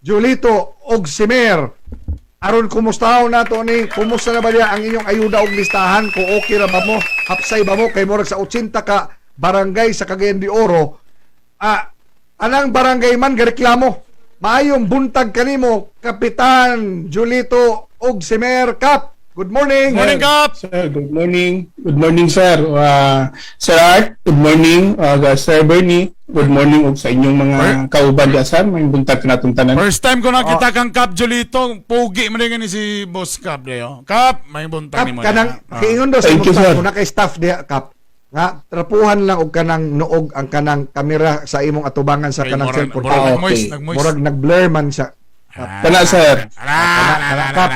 Julito og Simer. Aron kumustahaw nato ni kumusta na ba niya ang inyong ayuda og listahan kung okay ra ba mo hapsay ba mo kay murag sa 80 ka barangay sa Cagayan de Oro anang barangay man gareklamo maayong buntag kanimo Kapitan Julito og Simer Kap. Good morning. Morning, Kap. Sir, good morning. Good morning, sir. Sir Art, good morning. Sir Bernie, good morning og sa inyong mga kauban diya, sir. May buntag natong tanan. First time ko nakita kang Kap Julito, pugi man ni si Boss Kap dayo. Kap, may buntag Kap ni mo. kanang kiingon daw sa Thank you, sir. muna kay staff diya Kap. Nga trapuhan lang og kanang noog ang kanang kamera sa imong atubangan sa kanang cellphone. Nagmoist, okay. nagmoist. Murag nag-blur man siya. Tana, sir. Kap,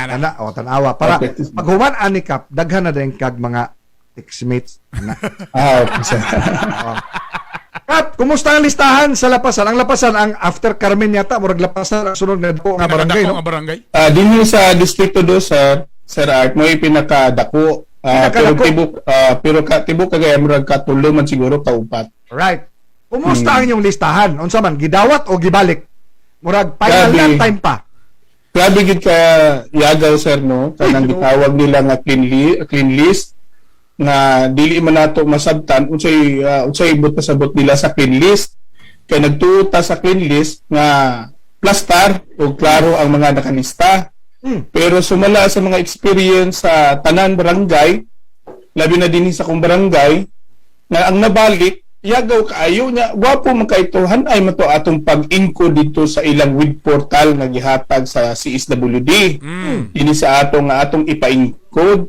tanawa para Okay. pag human ani Kap daghan na din kag mga textmates ana. Okay, sir. Kap, kumusta ang listahan sa Lapasan? Ang Lapasan ang after Carmen yata murag Lapasan ang sunod na dako nga barangay no. Nga barangay. Dinhi sa Distrito 2, sir, Sir Art, mo pinakadako. Pinakadako. Pero tibok kagaya murag katulo man siguro kaupat. Right. Kumusta ang inyong listahan? Unsa man gidawat o gibalik? Murag final Grabe. na time pa. Grabe gid ka yagaw, sir, no? Kanang gitawag nila nga clean list nga dili man nato masabtan unsay buta-sabot nila sa clean list. Kay nagtuta sa clean list nga plastar o klaro ang mga nakalista. Pero sumala sa mga experience sa tanan barangay, labi na dinhi sa kong barangay, na ang nabalik yagaw kaayo niya gwapo man kay tuhan ay mato atong pag-inko dito sa ilang web portal nga gihatag sa CSWD. Ini sa atong ipa-encode.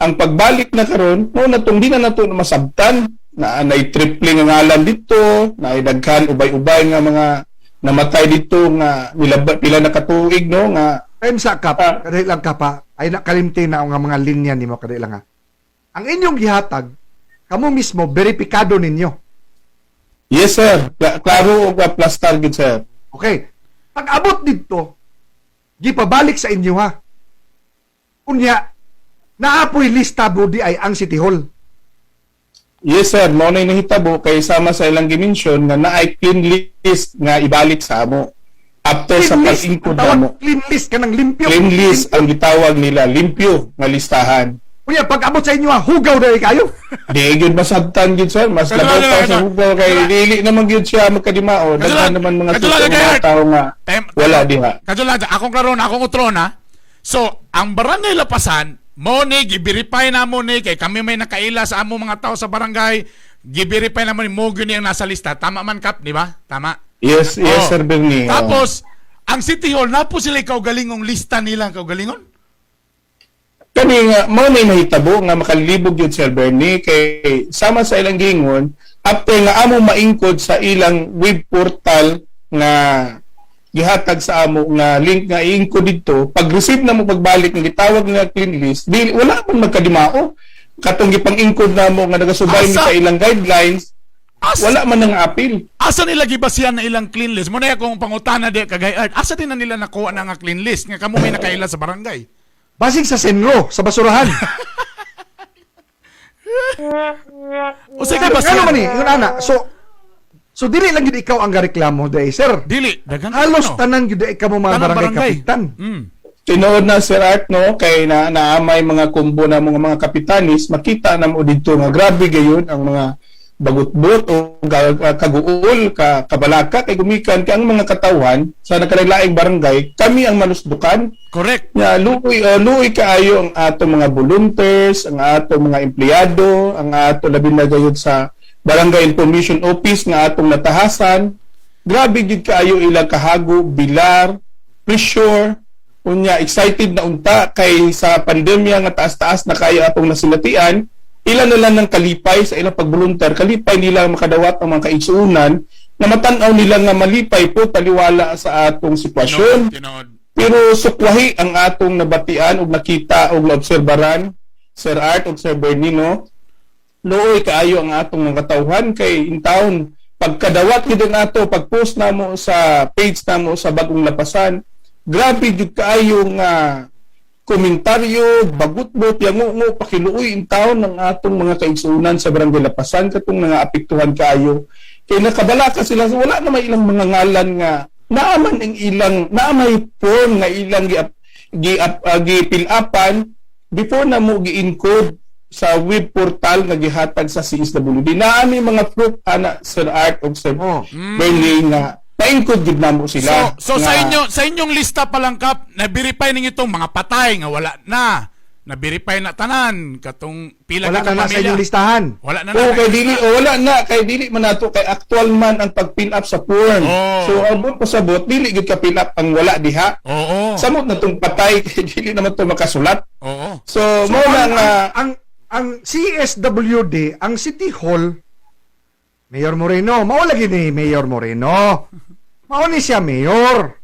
Ang pagbalik na karon mo natong di na nato masabtan na anay tripling ang ngalan dito, na daghan ubay-ubay nga mga namatay dito nga pila na katuig no nga Pensa Kap, kadali lang Kapa, ay nakalimti na ang mga linya nimo kadali lang ha. Ang inyong gihatag kamo mismo beripikado ninyo. yes, sir. Klaro og plastar gid, sir. Okay. Pag abot dito, gipabalik sa inyo ha. Unya, naapoy lista budi ay ang City Hall. Yes, sir. Mao na nahitabo kay sama sa ilang gimension nga naay clean list nga ibalik sa amo. After sa pag-include mo. Clean list ka ng limpyo. Clean list ang gitawag nila, limpyo nga listahan. Unya, pag abot sa inyo ha, hugaw na kayo. Di gyud masabtan gyud, sir. Mas labaw pa sa hugaw kay dili naman gyud siya magkadimao. Daghan naman mga tao nga wala diha. Kadulad, akong karon, akong utron ha. So, ang barangay Lapasan, mo ni gi-verify na mo ni kay kami may nakaila sa amo mga tao sa barangay, gi-verify na mo ni mo gyud yung nasa lista. Tama man Kap, di ba? Tama. Yes, sir Bernie. Tapos, ang City Hall, napo sila kaugalingong lista nilang kaugalingon? Kani nga mo na mahitabo nga makalibog yun, Sir Bernie, kay sama sa ilang gingon after nga amo maingkod sa ilang web portal nga gihatag sa amo nga link nga iingkod dito, pag receive na mo pagbalik ng gitawag nga clean list, di wala man magkadimao. Katong gipang-ingkod na mo nga nagasubay ni sa ilang guidelines, wala man nang appeal. Asa nila gibasihan na ilang clean list? Muna akong pangutana di kagay art. Asa din na nila nakuha na nga clean list nga kamo may nakaila sa barangay? Basig sa Senro, sa basurahan. O sige Ano basihan? man ni, yun ana. So dili lang gid ikaw ang gareklamo day, sir. Dili, dagang Halos tanan gid ikaw mo mga Tanang barangay barangay. kapitan. Tinuod na, Sir Art, no, kay naamay mga kumbo na mga kapitanis, makita na mo dito nga grabe gayon ang mga bagut-but o kaguol, kabalaka, kay gumikan kay ang mga katawan sa nakalaing barangay, kami ang manusdukan. Correct. Luoy kaayo ang atong mga volunteers, ang atong mga empleyado, ang atong labi na gayud sa Barangay Information Office nga atong natahasan. Grabe gid kaayo ilang kahago, bilar, pressure, unya excited na unta kay sa pandemya nga taas-taas na kayo atong nasilatian. Ilan na lang ng kalipay sa ilang pagboluntar, kalipay nila makadawat ang mga kaigsuunan na matan-aw nila nga malipay po taliwala sa atong sitwasyon. Tinood. Pero sukwahi ang atong nabatian ug nakita ug naobserbaran, Sir Art ug Sir Bernino. Looy kaayo ang atong mga katawhan kay in town pagkadawat gid nato pag-post namo sa page namo sa Bagong Lapasan. Grabe jud kaayo nga komentaryo, bagut-but, yango pakiluoy in town ng atong mga kaigsuunan sa Barangay Lapasan katong nga apektuhan kaayo. Kay nakabalaka sila, wala na may ilang mga ngalan nga naaman ang ilang naamay form nga ilang gi-fill upan before na mo gi-encode sa web portal nga gihatag sa CSWD. Naami mga proof ana Sir Art of Sir Bernie nga na-encode gid namo sila. So nga, sa inyong lista pa lang kap, na-verify ninyo itong mga patay nga wala na. Na-verify na tanan katong pila Wala ka na sa pamilya. inyong listahan. Wala na Oo, wala na kay dili man nato kay actual man ang pag-fill up sa form. Oh. So abot pasabot dili gid ka fill up ang wala diha. Oo. Samot na tong patay kay dili naman to makasulat. Oo. So mo na nga ang CSWD, ang City Hall, Mayor Moreno, mao lagi ni Mayor Moreno. Mao ni siya mayor.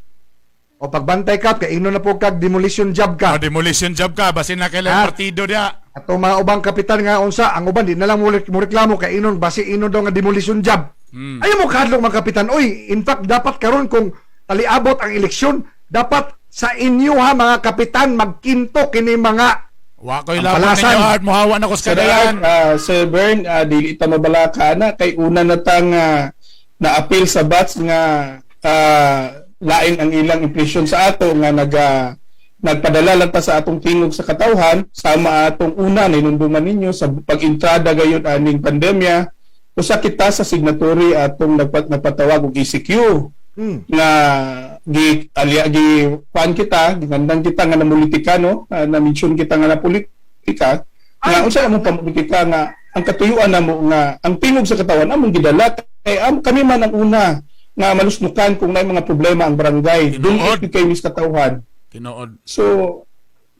O pagbantay ka, kay ino na po kag demolition job ka. Demolition job ka basin na kailang Ah. partido dia. Ato mga ubang kapitan nga unsa, ang uban di na lang mo reklamo kay inon basi inon daw nga demolition job. Ayaw mo kadlok mga kapitan. Oy, in fact dapat karon kung taliabot ang eleksyon, dapat sa inyo ha mga kapitan magkinto kini mga Wa ko'y Ang laban palasan. ninyo at muhawa na ko sa Sir kadayan. Sir Bern, dili ta mabalaka na kay una na tang na-appeal sa BATS nga lain ang ilang impresyon sa ato nga nagpadala lang ta sa atong tingog sa katawhan sama atong una na inunduman ninyo sa pag-entrada gayon aning pandemya usa kita sa signatory atong nagpatawag og ECQ nga gi pan kita gigandang kita nga na politika no na mention kita nga na politika nga unsa among pampolitika nga ang katuyuan namo nga ang tingog sa katawan among gidala kay kami man ang una nga malusnukan kung may mga problema ang barangay Tinuod. dun kay mis katawhan Tinuod. so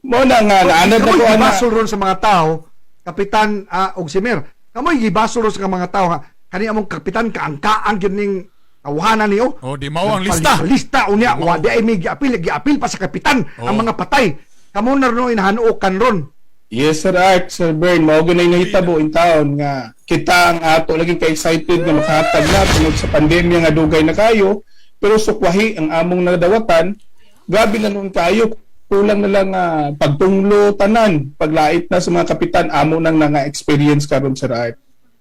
mo na nga naanad na ko kamoy ana gibasol ron sa mga tao, kapitan og si Mayor. Kamoy gibasol ron sa mga tao nga kani among kapitan kaangkaan gyud ning tawhanan niyo. Oh, di mao ang lista. Lista unya wa di ay may giapil pa sa kapitan ang mga patay. Kamo na ron inahanuokan ron. yes sir Art sir Bern mao gunay nahitabo in taon nga kita ang ato lagi ka excited nga makahatag na tungod sa pandemya nga dugay na kayo pero sukwahi ang among nadawatan grabe na noon kayo kulang na lang pagtunglo tanan paglait na sa mga kapitan amo nang nga-experience karon sir Art.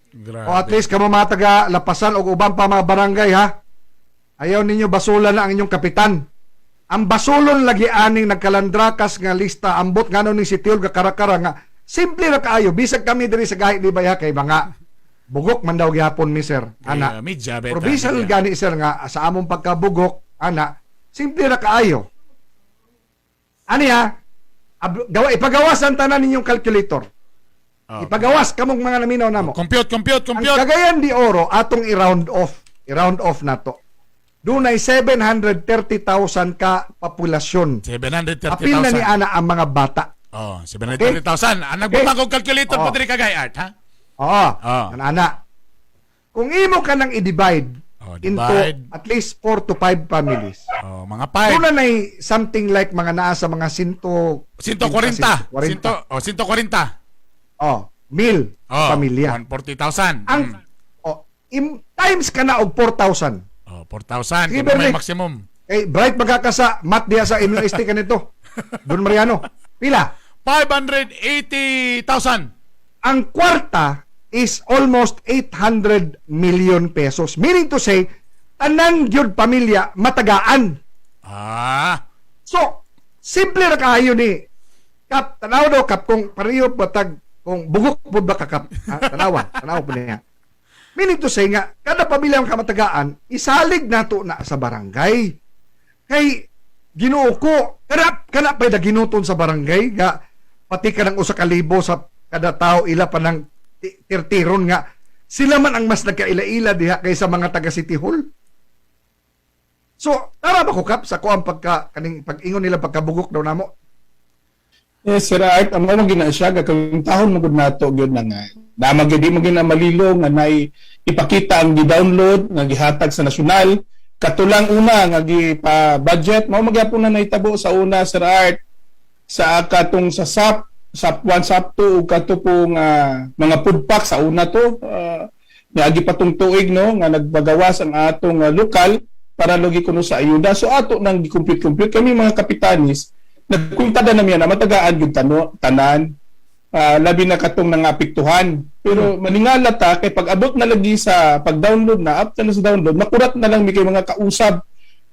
Grabe. O at least kamo mga taga Lapasan o ubang pa mga barangay ha. Ayaw ninyo basulan na ang inyong kapitan. Ang basulon lagi aning nagkalandrakas nga lista ambot ngano ni si Tiol nga karakara nga simple ra kaayo bisag kami diri sa gahit di baya kay mga bugok man daw gihapon mi sir ana. Medya beta. Provincial gani sir nga sa among pagkabugok ana simple ra kaayo. Ani ha? Ipagawas ang tanan ninyong calculator. Ipagawas kamong mga naminaw namo. Compute. Ang Cagayan de Oro atong i-round off. I-round off nato. Dunay 730,000 ka populasyon. 730,000. Apil na ni ana ang mga bata. Oh, 730,000. Ang nagbutang kong calculator Oh. pa diri kagay art, ha? Oo. Ah. Ana. Kung imo ka nang i-divide Oh, into divide. at least 4 to 5 families. Oh, mga Doon 5. na something like mga naa sa mga 140. 140. 140. Oh, mil Oh, pamilya. 140,000. Ang times ka na og 4,000. Oh, 4,000 Sige, kung may Bernie. maximum. Eh, bright magkakasa, mat diya sa MUST ka nito. Don Mariano. Pila? 580,000. Ang kwarta is almost 800 million pesos. Meaning to say, tanang gyud pamilya matagaan. Ah, So, simple ra kaayo ni Kap, tanaw daw Kap kung pareho patag kung bugok po ba ka Kap? Tanaw po niya. Meaning to say nga, kada pamilya ang kamatagaan, isalig nato na sa barangay. Kay Ginoo ko, kana pa da ginuton sa barangay nga pati ka ng 1,000 sa kada tao ila pa ng tirtiron nga sila man ang mas nagkaila-ila diha kaysa mga taga City Hall. So, tara ba ko Kap sa kuang kaning pag-ingon nila pagkabugok daw namo? Yes, Sir Art, ang mga ginasya, kung tahon magod nato, yun na nga. Damag di mo ginamalilo nga na ipakita ang gi-download, nga gihatag sa nasyonal. Katulang una, nga gi-budget, mo magyapon na naitabo sa una, Sir Art, sa katong sa SAP 1, SAP 2, ug kato pong mga food pack sa una to. Niagi patong tuig, no, nga nagbagawas ang atong lokal para logi kuno sa ayuda. So ato nang gi-compute kami mga kapitanis, nagkuntada na miya na matagaan yung tanan, labi na katong nangapiktuhan. Pero maningala ta, kay pag abot na lagi sa pag-download na, after na sa download, makurat na lang may kay mga kausab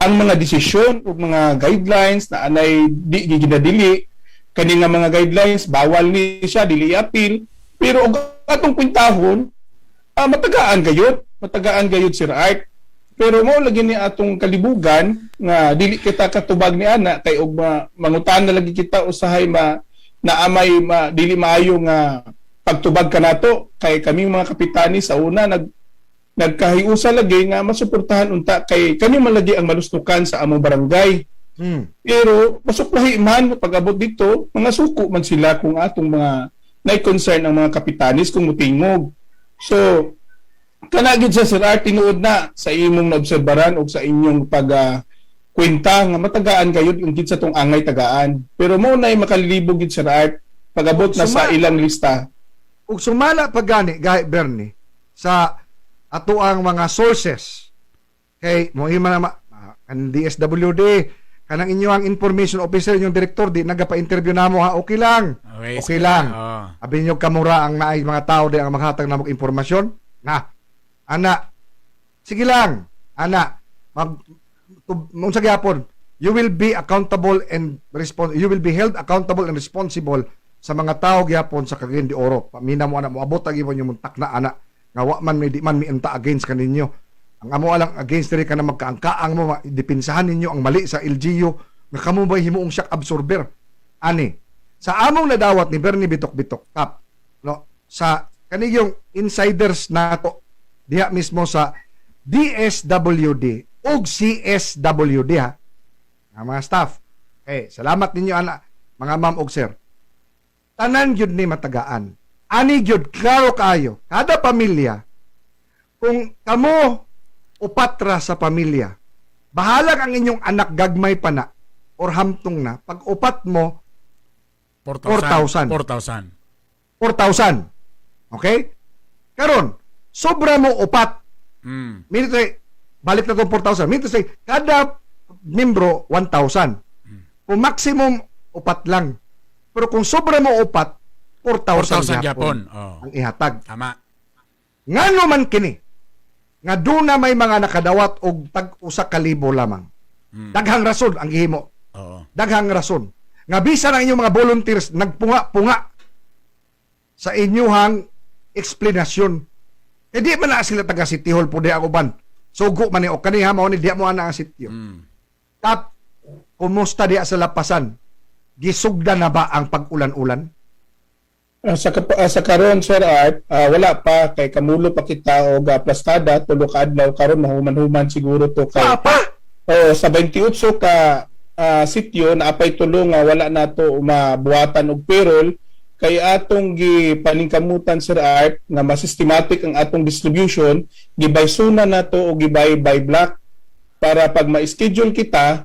ang mga desisyon o mga guidelines na anay di ginadili kani nga mga guidelines bawal ni siya dili appeal pero og atong kwintahon matagaan gayud Sir Art pero mo lagi ni atong kalibugan nga dili kita katubag ni ana kay og mangutan na lagi kita usahay naamay dili maayo nga pagtubag kanato kay kami mga kapitani sa una nagkahiusa lagi nga masuportahan unta kay kami man lagi ang malustukan sa among barangay. Pero masuplahi man pag-abot dito, mga suko man sila kung atong mga nay-concern ang mga kapitanis kung mutingog. So, kanagid sa Sir Art, tinuod na sa imong naobserbaran o sa inyong kwenta nga matagaan kayo yung gid sa tong angay tagaan. Pero mo na makalilibog gid Sir Art pag-abot na sa ilang lista. Ug sumala pagani gay Bernie sa ato ang mga sources kay mo man ang DSWD kanang inyong information officer inyong direktor di nagapa-interview namo ha okay lang abi nyo kamura ang naay mga tao di ang maghatag namo impormasyon na ana sige lang ana unsa gyapon you will be accountable and you will be held accountable and responsible sa mga tao gyapon sa Cagayan de Oro pamina mo ana mo abot ang imong muntak na ana nga wa man may di man mienta against kaninyo. Ang amo alang against diri ka na magkaangkaang mo dipinsahan ninyo ang mali sa LGU nga kamo bay himuong shock absorber. Ani sa among nadawat ni Bernie Bitok-Bitok Kap no sa kaniyong insiders nato diha mismo sa DSWD ug CSWD ha. Nga mga staff. Salamat ninyo ana mga ma'am ug sir. Tanan gyud ni matagaan. Ani gyud klaro kayo kada pamilya kung kamo upat ra sa pamilya bahalag ang inyong anak gagmay pa na or hamtong na pag upat mo 4,000 okay karon sobra mo upat minute balik na tong 4,000 minute say kada membro 1,000 kung maximum upat lang pero kung sobra mo upat 4,000 Japon ang ihatag. Tama. Ngano man kini nga doon na may mga nakadawat og tag-usa ka libo lamang. Daghang rason ang gihimo. Daghang rason. Nga bisa ng inyong mga volunteers nagpunga-punga sa inyuhang explanation. E di man na sila taga City Hall po di ang uban. Sugo man ni o kaniha mao ni di mo ana ang sitio. Tap kumusta di sa lapasan? Gisugda na ba ang pag-ulan-ulan? Sa karon Sir Art, wala pa kay kamulo pa kita og plastada tulo ka adlaw karon mahuman-human siguro to kay sa 28 ka sitio na apay tulo nga wala nato mabuhatan og payroll kay atong gipaningkamutan Sir Art nga ma-systematic ang atong distribution gibaysuna nato og gibay by block para pag ma-schedule kita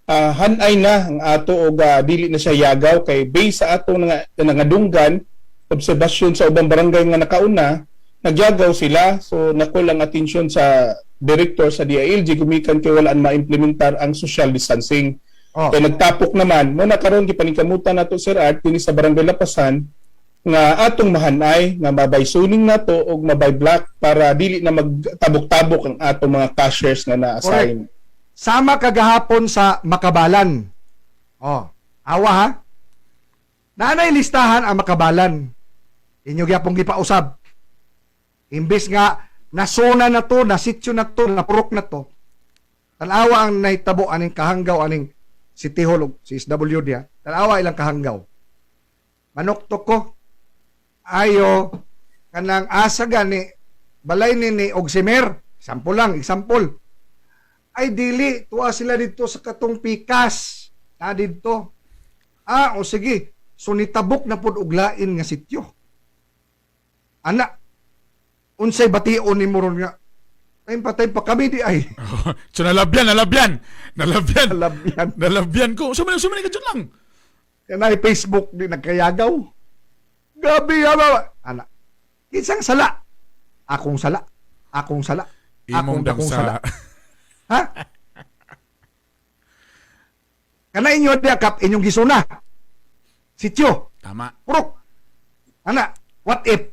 hanay na ang ato og dili na siya yagaw kay base sa atong nangadunggan obserbasyon sa ubang barangay nga nakauna nagyagaw sila so nakulang atensyon sa director sa DILG gumikan kay walaan ma-implementar ang social distancing kay nagtapok naman mo nakaron gipaningkamutan nato Sir Art dinhi sa barangay Lapasan nga atong mahanay nga mabaysuning nato og mabay block para dili na magtabok-tabok ang atong mga cashiers nga na-assign. Sama kagahapon sa Makabalan. Awa ha. Nanay listahan ang Makabalan. Inyo gyapong gipausab. Imbis nga nasona na to, nasityo na to, napurok na to. Tanawa ang nahitabo aning kahanggaw aning City Hall ug CSWD ha. Tanawa ilang kahanggaw. Manok to ko. Ayo kanang asa gani balay ni Ogsimer. Example. Ay dili tuwa sila dito sa katong pikas na dito o sige so nitabok na pud og lain nga sityo ana unsay bation ni moron nga patay pa kami di ay so nalabyan ko sumali ka dyan lang kanay Facebook di nagkayagaw gabi ana kinsang sala akong sala imong akong sala ha? Kana inyo diakap inyong gisuna. Sityo. Tama. Purok. Ana, what if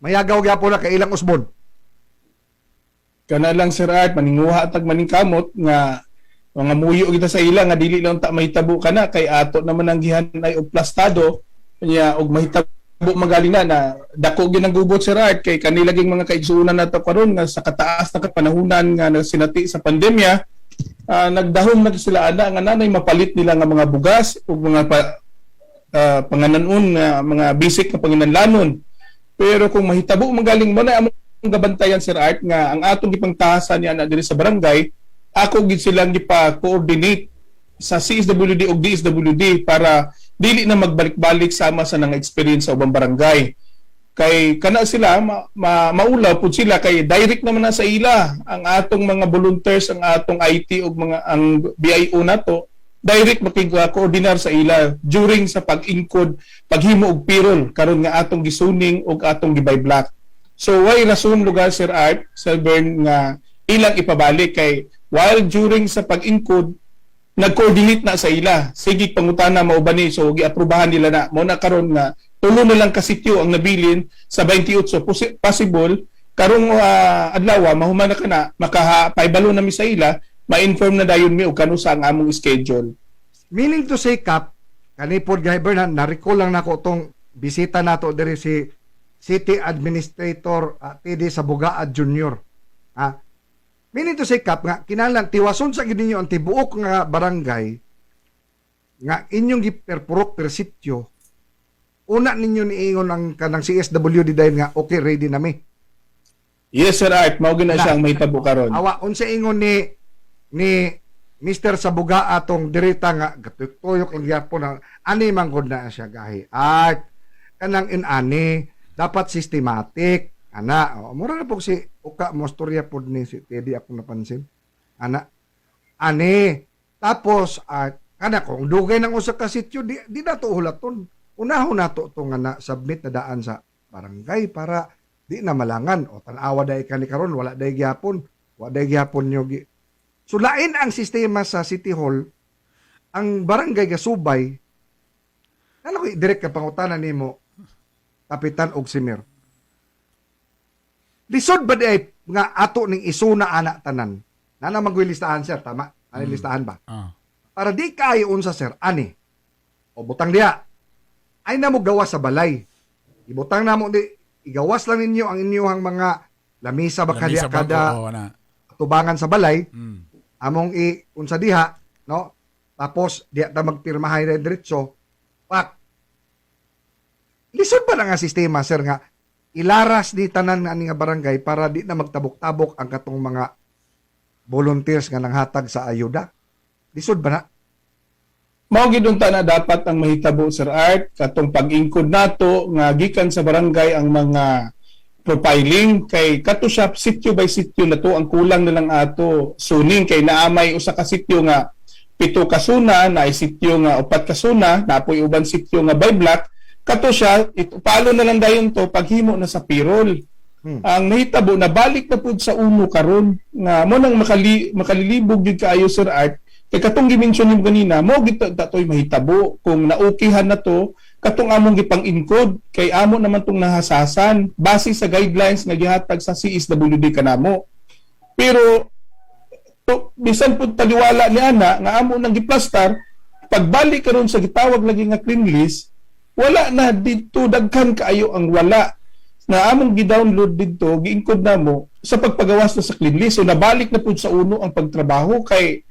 mayagaw gyapon na kay ilang usbon? Kana lang Sir Art, maninguha tag maningkamot nga mga muyo kita sa ila nga dili lang ta mahitabo kana kay ato naman ang gihanay og plastado nya og mahitabo magaling na dako gyud ang gubot Sir Art kay kanila ging mga kaigsuonan nato karon nga sa kataas na kapanahunan nga sinati sa pandemya, nagdahom na sila ana nga nanay mapalit nila nga mga bugas ug mga pangananon nga mga basic na panginahanglanon. Pero kung mahitabo magaling mo na among gabantayan Sir Art nga ang atong gipangtahasan ni ana diri sa barangay, ako gid silang gipa-coordinate sa CSWD ug DSWD para dili na magbalik-balik sama sa nang experience sa ubang barangay. Kay kana sila maulaw pud sila kay direct naman na sa ila ang atong mga volunteers, ang atong IT ug mga ang BIO nato direct makig-coordinar sa ila during sa pag-incode, paghimo og payroll karon nga atong gisuning ug atong gibay black. So why rason lugar Sir Art, Sir Bern nga ilang ipabalik kay while during sa pag-incode nag-coordinate na sa ila. Sige pangutana mao ba ni so giaprubahan nila na mo na karon nga tulo na lang ka sityo ang nabilin sa 28 possible karong adlaw mahuman na kana makapaibalo na mi sa ila ma-inform na dayon mi og kano sa ang among schedule. Meaning to say, Kap, kanipod gay Bernard, na-recall lang nako tong bisita nato diri si City Administrator TD Sabugaad Jr. Meaning to say, Kap, nga kinahanglan tiwason sa gid ninyo ang tibuok nga barangay nga inyong giperpurok per sityo. Una ninyo niingon ang kanang CSWD dahil nga okay ready na mi. Yes Sir Art, mao gyud na siya ang mahitabo karon. Awa unsa ingon ni Mr. Sabuga atong direta nga gatuyok ang gyapon na ani man gud na siya gahi. At kanang inani dapat systematic. Ana, mura na po si uka mo storya pod ni si Teddy ako napansin. Ana, ani. Tapos, kana kung dugay ng usa ka sityo, di na to hulaton. Unahon na to nga na submit na daan sa barangay para di na malangan. O tanawa dahi ka ni karon wala dahi gyapon. Wala dahi gyapon nyo. So, lain ang sistema sa City Hall, ang barangay gasubay, ano ko, direct ka pangutanan ni mo, Kapitan Ogsimer. Lisod ba di nga ato ning isuna anak tanan? Nana magwilistahan sir, tama? Ano listahan ba? Para di kayo unsa sir, ani? O butang diya. Ay na mo gawas sa balay. Ibutang na mo di, igawas lang ninyo ang inyong mga lamisa ba kada tubangan sa balay. Among unsa diha, no? Tapos diya ta magpirmahay red diretso. Pak. Lisod ba na nga sistema sir nga ilaras di tanan nga barangay para di na magtabok-tabok ang katong mga volunteers nga nanghatag sa ayuda? Lisod ba na? Mao gid unta na dapat ang mahitabo Sir Art katong pag-ingkod nato nga gikan sa barangay ang mga profiling kay kato siya sityo by sityo na to ang kulang na lang ato suning kay naamay usa ka sityo nga 7 ka suna na sityo nga 4 ka suna napoy uban sityo nga by block kato siya, palo na lang dayon to paghimo na sa payroll. Ang nahitabo na balik na pud sa uno karon nga mo nang makalilibog gyud kaayo Sir Art kay katong gi-mention nimo ganina mo gid datoy mahitabo kung naukihan na to katong among gipang-encode kay amo naman tong nahasasan base sa guidelines nga gihatag sa CSWD kanamo. Pero bisan pud taliwala ni ana nga amo nang giplastar pagbalik karon sa gitawag lagi nga clean list wala na dito daghan kaayo ang wala na among gi-download dito gi-encode namo sa pagpagawas na sa clean list so nabalik na pud sa uno ang pagtrabaho kay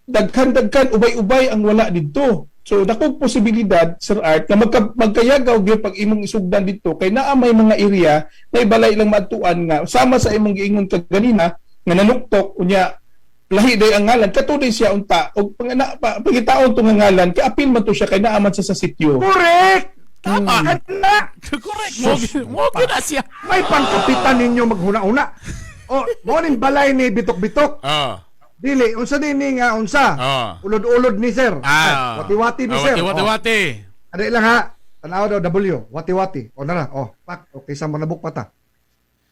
daghan ubay-ubay ang wala dito so dakong posibilidad Sir Art na magkayagaw gyud pag imong isugdan dito kay naa may mga area na ibalay lang maadtuan nga sama sa imong giingon kanina nga nanuktok unya lahi day ang ngalan katuloy siya unta og pagitaon tong ngalan kay apil man to siya kay naaman sa sityo. Correct. Tama. Correct. Mo na siya. May pangkapitan ninyo maghuna-una. O, mo ning balay ni bitok-bitok. Dili, unsa din ni nga unsa? Ulod-ulod ni sir. Wati-wati ni sir. Wati-wati. Ada lang ha. Tanaw daw W, wati-wati. O nara, pak, okay sa manabuk pata.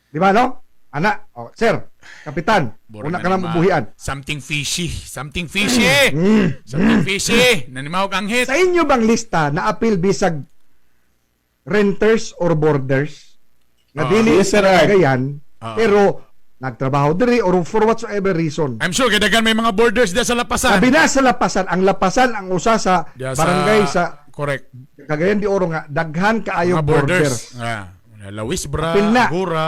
Di ba no? Ana, sir, kapitan, una ka lang mabuhian. Something fishy. Something fishy. Something fishy. Nanimaw kang hit. Sa inyo bang lista na appeal bisag renters or boarders? Na dili yes, sir. Gayan, pero nagtrabaho diri or for whatsoever reason. I'm sure kaya may mga borders diya sa Lapasan. Sabi na sa Lapasan, ang Lapasan ang usa sa Diya barangay sa correct. Cagayan de Oro nga daghan kaayo Mga borders. borders. Lawisbra, Apil na. Agura.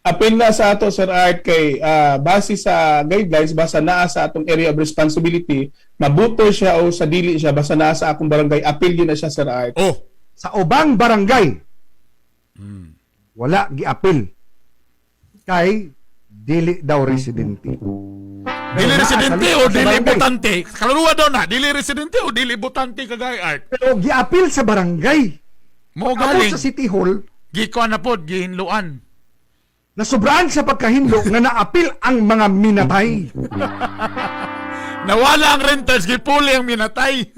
Apil na sa ato, Sir Art, kay base sa guidelines, basta naa sa atong area of responsibility, mabuto siya o sa dili siya, basta naa sa akong barangay, apil yun na siya, Sir Art. Oh, Sa ubang barangay, wala giapil. Kay dili daw residente. dili Naa residente sa o dili barangay. botante. Kaluluwa daw na, dili residente o dili botante kagay art. Pero giapil sa barangay. Mo Ako galing, sa City Hall, gikuan na pod, gihinluan. nasubraan sa pagkahinlo nga naapil ang mga minatay. Nawala ang renters, gipuli ang minatay.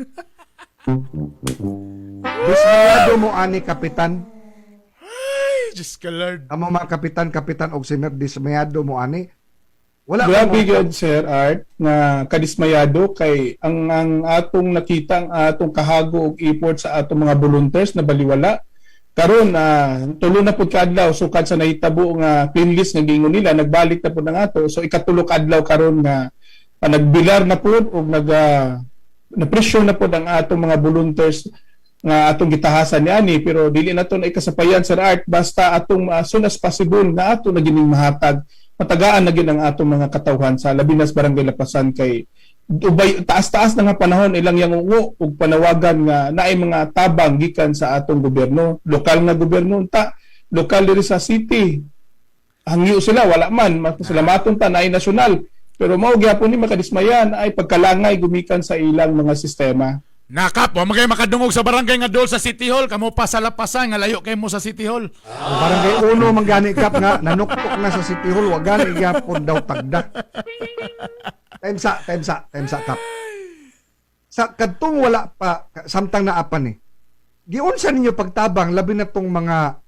Dismayado mo ani kapitan. Ay, Diyos ka Lord. Amo mga kapitan og simer dismayado mo ani. Wala Grabe mo- yun, Sir Art, na kadismayado kay ang atong nakita ang atong kahago og effort sa atong mga volunteers na baliwala. Karon tulo na pud kaadlaw sukad sa nahitabo nga clean list nga gingon nila nagbalik na pud ang ato. So ikatulo kaadlaw karon nga nagbilar na pud og na-pressure na pud ang atong mga volunteers nga atong gitahasan ni ani pero dili na to na ikasapayan, Sir Art, basta atong as soon as possible na ato na gining mahatag matagaan na gid ang atong mga katawhan sa labi na sa barangay Lapasan kay ubay taas-taas na nga panahon ilang yang ungo ug panawagan nga naay mga tabang gikan sa atong gobyerno, lokal nga gobyerno ta, lokal diri sa city. Hangyo sila wala man, masalamaton ta naay nasyonal. Pero mao gyapon ni makadismayan ay pagkalangay gumikan sa ilang mga sistema. Nakap, wa magay makadungog sa barangay nga dol sa City Hall, kamo pa sa Lapasan nga layo kay mo sa City Hall. Ang barangay uno manggani kap nga nanuktok na sa City Hall wa gani gyapon daw tagda. Time sa kap. Sa kadtong wala pa samtang naapan eh. Giunsa ninyo pagtabang labi na tong mga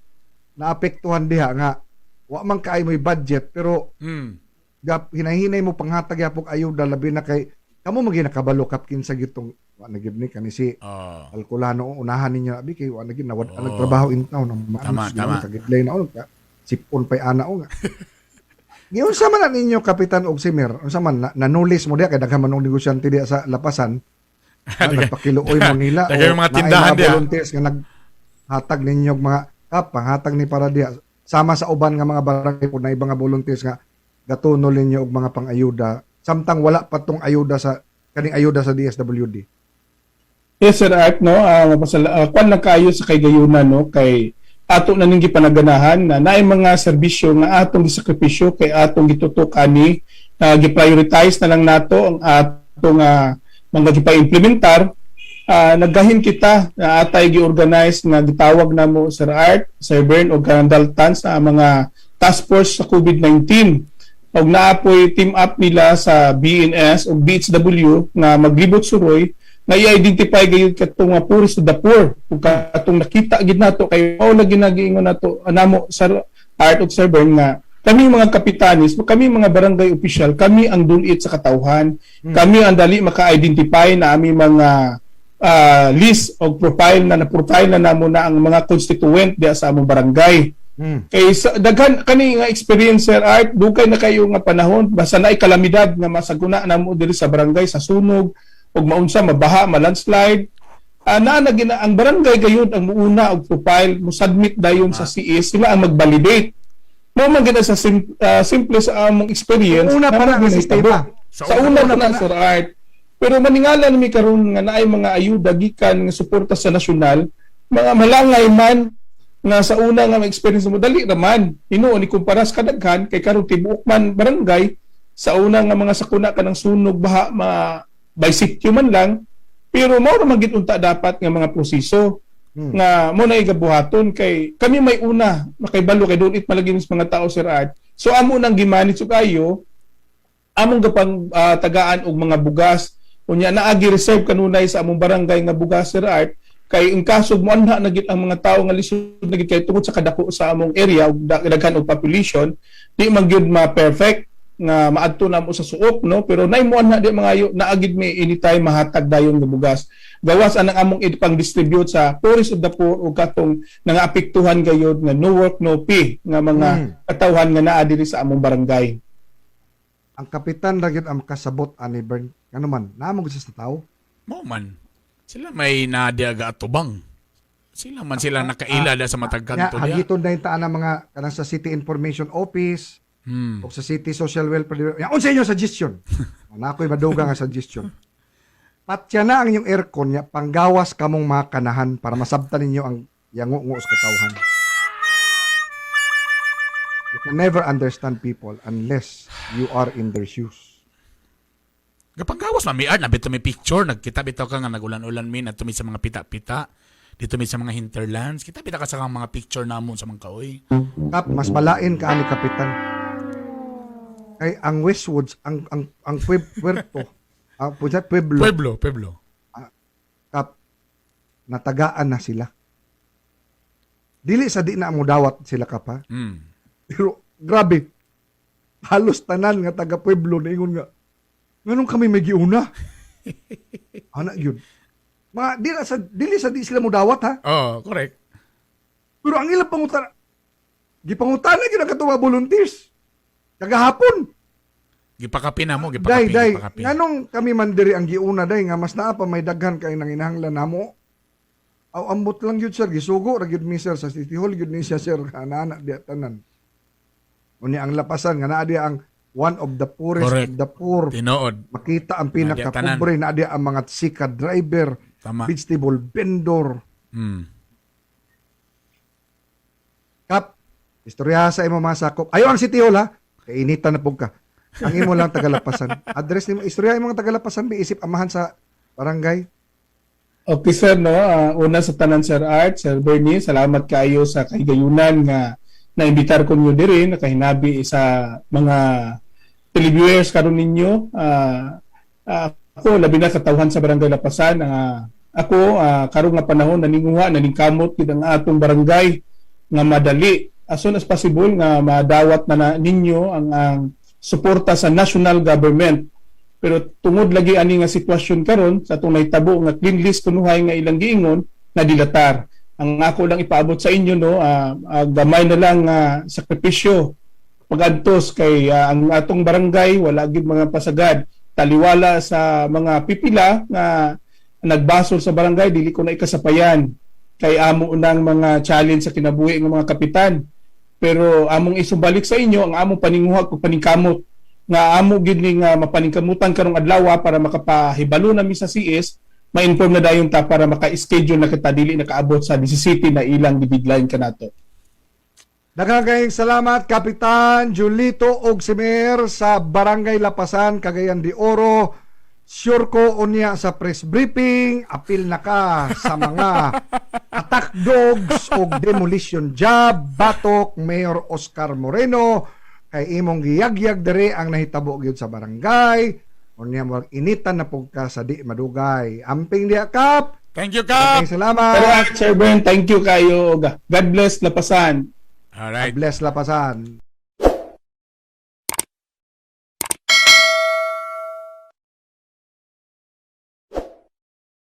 naapektuhan diha nga wa man kaay mo'y budget pero hinahinay mo panghatag yapok ayuda labi na kay kamo magi nakabalo kap kinsa gitong wa nagib ni kani si Alcolano unahan ninyo abi kay wa nagib nawad nagtrabaho in town Tama, tama. kagidlay na ka sipon pay ana o nga. Giunsa man na ninyo kapitan og simer unsa man nanulis mo diha kay daghan man og negosyante diha sa Lapasan. Nagpakiluoy mo nila Daghan yung mga tindahan diha. volunteers nga naghatag ninyo og mga panghatag ni para diha sama sa uban nga mga barangay po na ibang nga volunteers nga gatunol ninyo og mga pangayuda samtang wala pa tong ayuda sa kaning ayuda sa DSWD. Yes, Sir Art, no, kwan na kayo sa kay gayunan, no, kay ato na ning gipanaganahan na naay mga serbisyo nga atong gisakripisyo kay atong gitutok ani gi-prioritize na lang nato ang atong mga gipa-implementar. Naggahin kita na atay gi-organize nga gitawag namo, Sir Art, Sir Bern og Dalton sa mga task force sa COVID-19 og naapoy team up nila sa BNS o BHW nga maglibot suroy na i-identify gayud katong nga poorest to the poor ug katong nakita gid nato kay mao na ginagiingon nato anamo sa Art of Server nga kami mga kapitanis, kami mga barangay official, kami ang dulit sa katawhan, kami ang dali maka-identify na aming mga list o profile na na-profile na namo na ang mga constituent diya sa among barangay. Kay daghan kani nga experience, Sir Art, dugay na kayo nga panahon basta naay kalamidad nga masaguna namo diri sa barangay sa sunog og maunsa mabaha, ma-landslide. Ang barangay gayud ang muuna og profile mo submit dayon sa CS, sila ang mag-validate. Mo man gid sa simple sa among experience. Una pa na ang sistema. Sa una pa na, Sir Art. Pero maningala nami karon nga naay mga ayuda gikan nga suporta sa nasyonal, mga malangay man nga sa una nga experience mo dali raman. Hinuon ikumparas kadaghan kay karon tibuok man barangay sa una nga mga sakuna kanang sunog, baha, by sitio man lang, pero mao ra man gid unta dapat nga mga proseso nga mo na igabuhaton kay kami may una makaibalo kay doon malagin sa mga tao, Sir Art. So amo nang gimanage og ayo among gapang tagaan og mga bugas unya naagi reserve kanunay sa among barangay nga bugas, Sir Art, kay in kaso mo anha na gid ang mga tao nga lisod na gid kay tungod sa kadako sa among area ug daghan og population di man gyud ma-perfect. nga maadto na mo sa suok, no, pero naimuan na di mga ayo naagid may anytime mahatag dayon nga bugas gawas anang among ipang distribute sa poorest of the poor o katong nangaapektuhan gayud nga no work no pay nga mga katawhan nga naa diri sa among barangay. Ang kapitan ra gyud ang kasabot ani Bern. Ano man, naamo gyud sa tao. Mo man. Sila may nadiaga atubang. Sila man sila nakaila sa matag kanto diya. Hagiton na yung taan ng mga kanang sa City Information Office o sa City Social Welfare. Yan, unsa inyong suggestion? Na ako'y maduga nga suggestion. Patya na ang inyong aircon niya, panggawas kamong mga kanahan para masabtan ninyo ang yango-ngo sa katawhan. You can never understand people unless you are in their shoes. Gapanggawas mamiad na bito may picture nagkita bitaw ka nga nagulan-ulan min at tumi sa mga pita-pita dito mi sa mga hinterlands kita bitaw ka sa mga picture namon sa mga kaoy. Kap, mas malain ka ani kapitan. Kay ang Westwoods, ang Puerto, ang Pueblo, Pueblo. Kap, natagaan na sila. Dili sa di na mo dawat sila kap ha. Pero grabe, halos tanan nga taga Pueblo na ingon nga, nganong kami may giuna? Anak yun. Mga, dili sa di sila mo dawat ha. Oh, correct. Pero ang ilang pangutana, gipangutana yun ang katuwa volunteers. Kagahapon. Gipakapi na mo, Day, gipakapi. nganong kami man diri ang giuna day nga mas naa pa may daghan kay nanginahanglan namo. Aw ambot lang yun sir, gisugo ra gyud mi sir sa City Hall gyud ni siya sir ana diya tanan. Unya ang lapasan nga naa diya ang one of the poorest Correct. of the poor. Tinood. Makita ang pinaka-pobre na diya ang mga sika driver, Tama. vegetable vendor. Kap, istorya sa imo mga sakop. Ayo ang City Hall ha. Kainitan na pug ka. Ang imo lang tagalapasan. Address nimo istorya imong tagalapasan bi isip amahan sa barangay. Okay sir, no, una sa tanan Sir Art, Sir Bernie, salamat kayo sa kahigayunan nga naimbitar ko niyo diri nakahinabi sa mga televiewers karon ninyo. Ako labi na katawhan sa barangay Lapasan. Ako karon nga panahon naninguha naningkamot gid ang atong barangay nga madali as soon as possible nga madawat na ninyo ang suporta sa national government. Pero tungod lagi ani nga sitwasyon karon sa atong nahitabo nga clean list kunuhay nga ilang giingon na dilatar. Ang ako lang ipaabot sa inyo no, gamay na lang sakripisyo pagadtos kay ang atong barangay wala gid mga pasagad taliwala sa mga pipila nga nagbasol sa barangay dili ko na ikasapayan kay amo nang mga challenge sa kinabuhi ng mga kapitan. Pero among isubalik sa inyo ang among paninguha ug paningkamot nga amo gid ning mapaningkamutan karong adlaw para makapahibalo nami sa CS, ma-inform na dayon ta para maka-schedule na kita dili nakaabot sa 17 na ilang gibiglayn kanato. Daghang kayong salamat Kapitan Julito Ogsimer sa Barangay Lapasan, Cagayan de Oro. Sure ko unya sa press briefing, apil na ka sa mga attack dogs o demolition job, batok Mayor Oscar Moreno, kay imong giyagyag dere ang nahitabo gyud sa barangay, unya mag initan na pug ka sa di madugay. Amping diha Kap. Thank you, Kap. Salamat. Sir Ben, thank you kayo. God bless Lapasan. All right. Bless Lapasan.